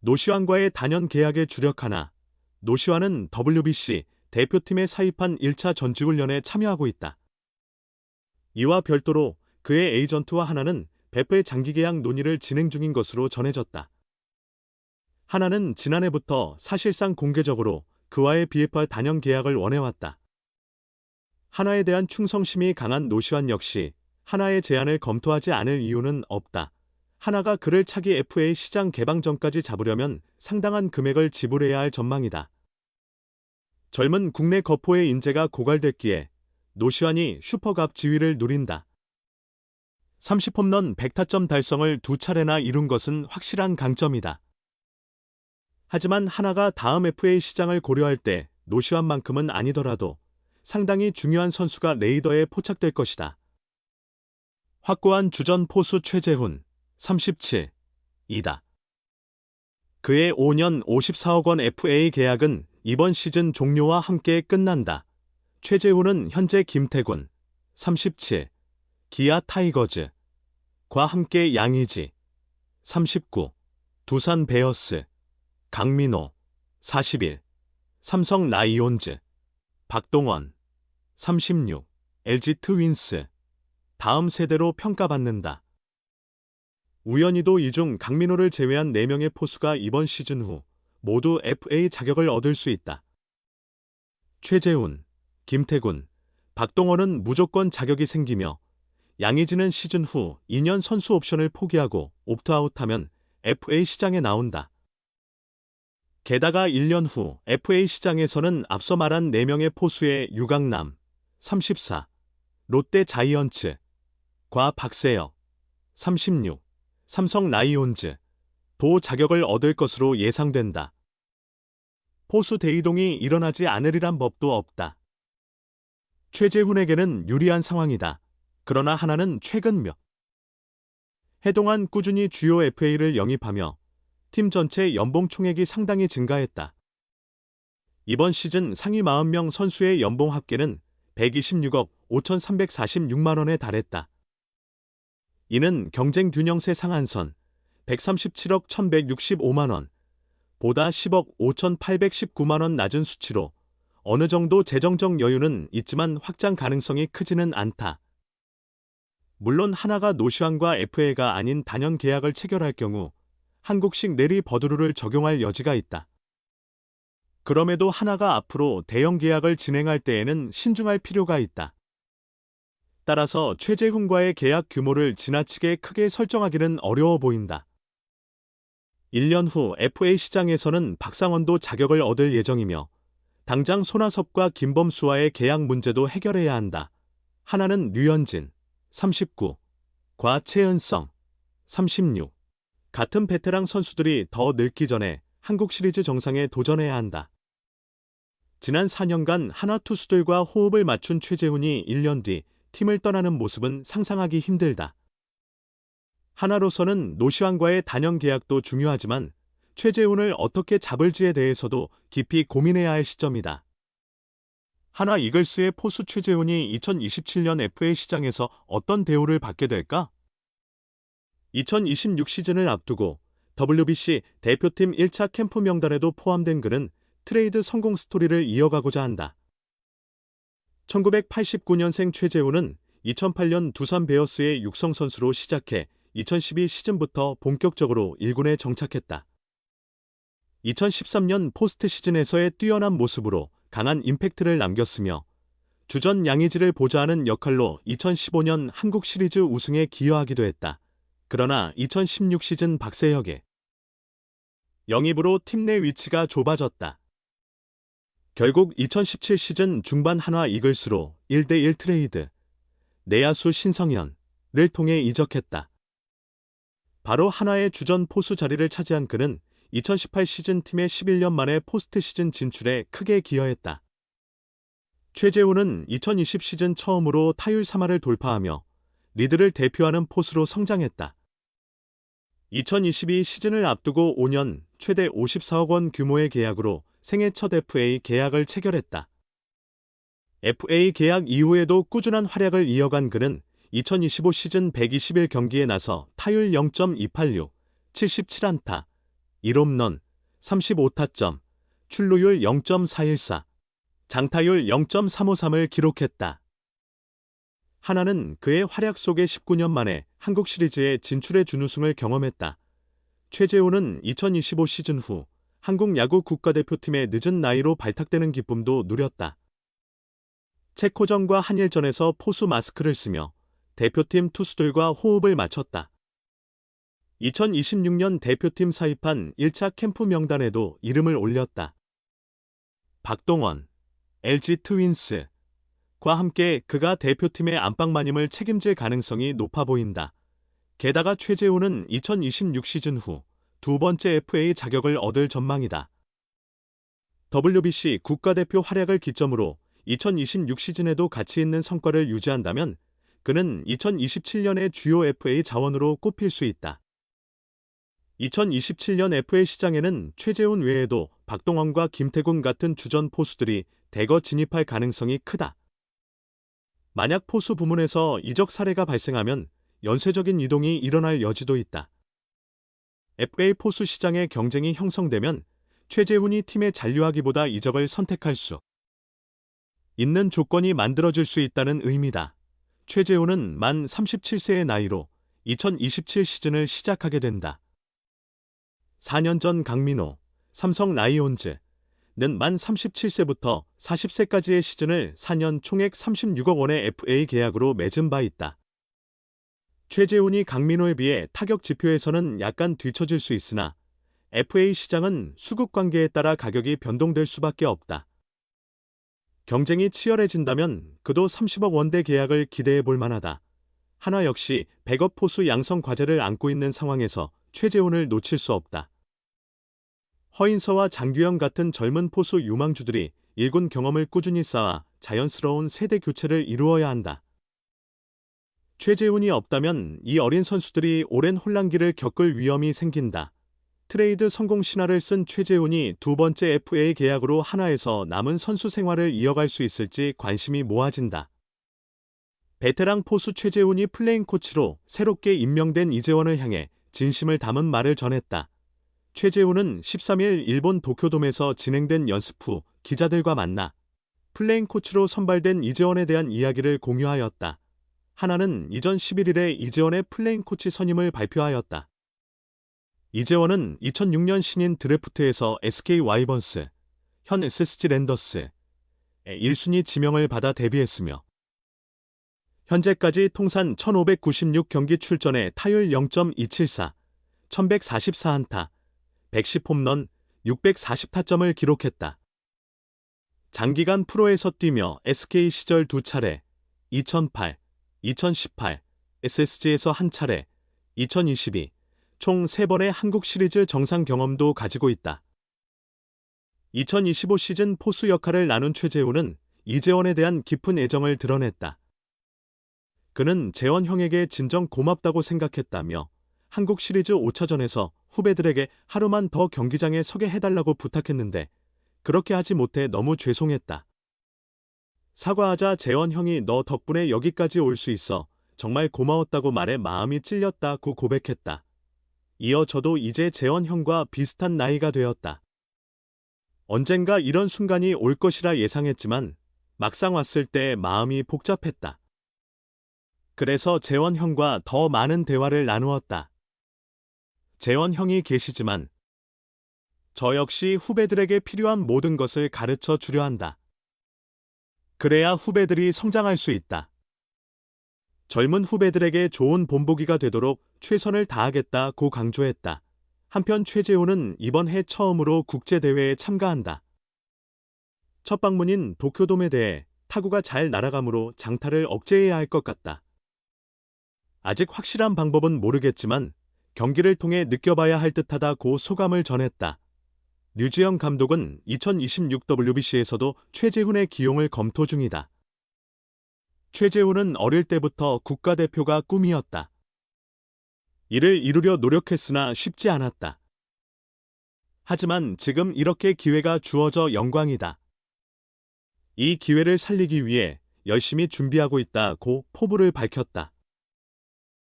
노시환과의 단연 계약에 주력하나 노시환은 WBC 대표팀에 사입한 1차 전지훈련에 참여하고 있다. 이와 별도로 그의 에이전트와 하나는 베프의 장기 계약 논의를 진행 중인 것으로 전해졌다. 하나는 지난해부터 사실상 공개적으로 그와의 BFR 단연 계약을 원해왔다. 하나에 대한 충성심이 강한 노시환 역시 하나의 제안을 검토하지 않을 이유는 없다. 하나가 그를 차기 FA 시장 개방 전까지 잡으려면 상당한 금액을 지불해야 할 전망이다. 젊은 국내 거포의 인재가 고갈됐기에 노시환이 슈퍼갑 지위를 누린다. 30홈런 100타점 달성을 2차례나 이룬 것은 확실한 강점이다. 하지만 하나가 다음 FA 시장을 고려할 때 노시환만큼은 아니더라도 상당히 중요한 선수가 레이더에 포착될 것이다. 확고한 주전 포수 최재훈, 37, 이다. 그의 5년 54억 원 FA 계약은 이번 시즌 종료와 함께 끝난다. 최재훈은 현재 김태군, 37, 기아 타이거즈, 과 함께 양의지, 39, 두산 베어스, 강민호, 41, 삼성 라이온즈, 박동원, 36, LG 트윈스, 다음 세대로 평가받는다. 우연히도 이 중 강민호를 제외한 4명의 포수가 이번 시즌 후 모두 FA 자격을 얻을 수 있다. 최재훈, 김태군, 박동원은 무조건 자격이 생기며 양의지는 시즌 후 2년 선수 옵션을 포기하고 옵트아웃하면 FA 시장에 나온다. 게다가 1년 후 FA 시장에서는 앞서 말한 4명의 포수의 유강남, 34, 롯데 자이언츠, 과 박세혁, 36, 삼성 라이온즈, 도 자격을 얻을 것으로 예상된다. 포수 대이동이 일어나지 않으리란 법도 없다. 최재훈에게는 유리한 상황이다. 그러나 하나는 최근 몇 해 동안 꾸준히 주요 FA를 영입하며 팀 전체 연봉 총액이 상당히 증가했다. 이번 시즌 상위 40명 선수의 연봉 합계는 126억 5,346만 원에 달했다. 이는 경쟁 균형세 상한선 137억 1,165만 원 보다 10억 5,819만 원 낮은 수치로 어느 정도 재정적 여유는 있지만 확장 가능성이 크지는 않다. 물론 하나가 노시환과 FA가 아닌 단연 계약을 체결할 경우 한국식 내리 버드루를 적용할 여지가 있다. 그럼에도 하나가 앞으로 대형 계약을 진행할 때에는 신중할 필요가 있다. 따라서 최재훈과의 계약 규모를 지나치게 크게 설정하기는 어려워 보인다. 1년 후 FA 시장에서는 박상원도 자격을 얻을 예정이며 당장 손아섭과 김범수와의 계약 문제도 해결해야 한다. 하나는 류현진, 39, 과 최은성, 36, 같은 베테랑 선수들이 더 늙기 전에 한국 시리즈 정상에 도전해야 한다. 지난 4년간 하나 투수들과 호흡을 맞춘 최재훈이 1년 뒤 팀을 떠나는 모습은 상상하기 힘들다. 하나로서는 노시환과의 단연 계약도 중요하지만 최재훈을 어떻게 잡을지에 대해서도 깊이 고민해야 할 시점이다. 하나 이글스의 포수 최재훈이 2027년 FA 시장에서 어떤 대우를 받게 될까? 2026 시즌을 앞두고 WBC 대표팀 1차 캠프 명단에도 포함된 그는 트레이드 성공 스토리를 이어가고자 한다. 1989년생 최재훈은 2008년 두산 베어스의 육성 선수로 시작해 2012 시즌부터 본격적으로 1군에 정착했다. 2013년 포스트 시즌에서의 뛰어난 모습으로 강한 임팩트를 남겼으며 주전 양의지를 보좌하는 역할로 2015년 한국 시리즈 우승에 기여하기도 했다. 그러나 2016 시즌 박세혁의 영입으로 팀 내 위치가 좁아졌다. 결국 2017 시즌 중반 한화 이글스로 1대1 트레이드, 내야수 신성현을 통해 이적했다. 바로 한화의 주전 포수 자리를 차지한 그는 2018 시즌 팀의 11년 만에 포스트 시즌 진출에 크게 기여했다. 최재훈은 2020 시즌 처음으로 타율 3할을 돌파하며 리드를 대표하는 포수로 성장했다. 2022 시즌을 앞두고 5년 최대 54억 원 규모의 계약으로 생애 첫 FA 계약을 체결했다. FA 계약 이후에도 꾸준한 활약을 이어간 그는 2025 시즌 121경기에 나서 타율 0.286, 77안타, 1홈런, 35타점, 출루율 0.414, 장타율 0.353을 기록했다. 하나는 그의 활약 속에 19년 만에 한국 시리즈에 진출해 준우승을 경험했다. 최재훈은 2025 시즌 후 한국 야구 국가대표팀의 늦은 나이로 발탁되는 기쁨도 누렸다. 체코전과 한일전에서 포수 마스크를 쓰며 대표팀 투수들과 호흡을 맞췄다. 2026년 대표팀 사입한 1차 캠프 명단에도 이름을 올렸다. 박동원, LG 트윈스과 함께 그가 대표팀의 안방마님을 책임질 가능성이 높아 보인다. 게다가 최재훈은 2026 시즌 후 두 번째 FA 자격을 얻을 전망이다. WBC 국가대표 활약을 기점으로 2026 시즌에도 가치 있는 성과를 유지한다면 그는 2027년의 주요 FA 자원으로 꼽힐 수 있다. 2027년 FA 시장에는 최재훈 외에도 박동원과 김태군 같은 주전 포수들이 대거 진입할 가능성이 크다. 만약 포수 부문에서 이적 사례가 발생하면 연쇄적인 이동이 일어날 여지도 있다. FA 포수 시장의 경쟁이 형성되면 최재훈이 팀에 잔류하기보다 이적을 선택할 수 있는 조건이 만들어질 수 있다는 의미다. 최재훈은 만 37세의 나이로 2027 시즌을 시작하게 된다. 4년 전 강민호, 삼성 라이온즈는 만 37세부터 40세까지의 시즌을 4년 총액 36억 원의 FA 계약으로 맺은 바 있다. 최재훈이 강민호에 비해 타격 지표에서는 약간 뒤처질 수 있으나 FA 시장은 수급 관계에 따라 가격이 변동될 수밖에 없다. 경쟁이 치열해진다면 그도 30억 원대 계약을 기대해 볼 만하다. 하나 역시 백업 포수 양성 과제를 안고 있는 상황에서 최재훈을 놓칠 수 없다. 허인서와 장규영 같은 젊은 포수 유망주들이 1군 경험을 꾸준히 쌓아 자연스러운 세대 교체를 이루어야 한다. 최재훈이 없다면 이 어린 선수들이 오랜 혼란기를 겪을 위험이 생긴다. 트레이드 성공 신화를 쓴 최재훈이 두 번째 FA 계약으로 하나에서 남은 선수 생활을 이어갈 수 있을지 관심이 모아진다. 베테랑 포수 최재훈이 플레잉 코치로 새롭게 임명된 이재원을 향해 진심을 담은 말을 전했다. 최재훈은 13일 일본 도쿄돔에서 진행된 연습 후 기자들과 만나 플레잉 코치로 선발된 이재원에 대한 이야기를 공유하였다. 하나는 이전 11일에 이재원의 플레잉 코치 선임을 발표하였다. 이재원은 2006년 신인 드래프트에서 SK 와이번스, 현 SSG 랜더스의 1순위 지명을 받아 데뷔했으며 현재까지 통산 1596경기 출전에 타율 0.274, 1144안타, 110홈런, 640타점을 기록했다. 장기간 프로에서 뛰며 SK 시절 2차례, 2008, 2018, SSG에서 한 차례, 2022, 총 3번의 한국 시리즈 정상 경험도 가지고 있다. 2025 시즌 포수 역할을 나눈 최재훈은 이재원에 대한 깊은 애정을 드러냈다. 그는 재원 형에게 진정 고맙다고 생각했다며 한국 시리즈 5차전에서 후배들에게 하루만 더 경기장에 서게 해달라고 부탁했는데 그렇게 하지 못해 너무 죄송했다. 사과하자 재원 형이 너 덕분에 여기까지 올 수 있어 정말 고마웠다고 말해 마음이 찔렸다고 고백했다. 이어 저도 이제 재원 형과 비슷한 나이가 되었다. 언젠가 이런 순간이 올 것이라 예상했지만 막상 왔을 때 마음이 복잡했다. 그래서 재원 형과 더 많은 대화를 나누었다. 재원 형이 계시지만 저 역시 후배들에게 필요한 모든 것을 가르쳐 주려 한다. 그래야 후배들이 성장할 수 있다. 젊은 후배들에게 좋은 본보기가 되도록 최선을 다하겠다고 강조했다. 한편 최재훈은 이번 해 처음으로 국제대회에 참가한다. 첫 방문인 도쿄돔에 대해 타구가 잘 날아가므로 장타를 억제해야 할 것 같다. 아직 확실한 방법은 모르겠지만 경기를 통해 느껴봐야 할 듯하다고 소감을 전했다. 류지영 감독은 2026 WBC에서도 최재훈의 기용을 검토 중이다. 최재훈은 어릴 때부터 국가대표가 꿈이었다. 이를 이루려 노력했으나 쉽지 않았다. 하지만 지금 이렇게 기회가 주어져 영광이다. 이 기회를 살리기 위해 열심히 준비하고 있다고 포부를 밝혔다.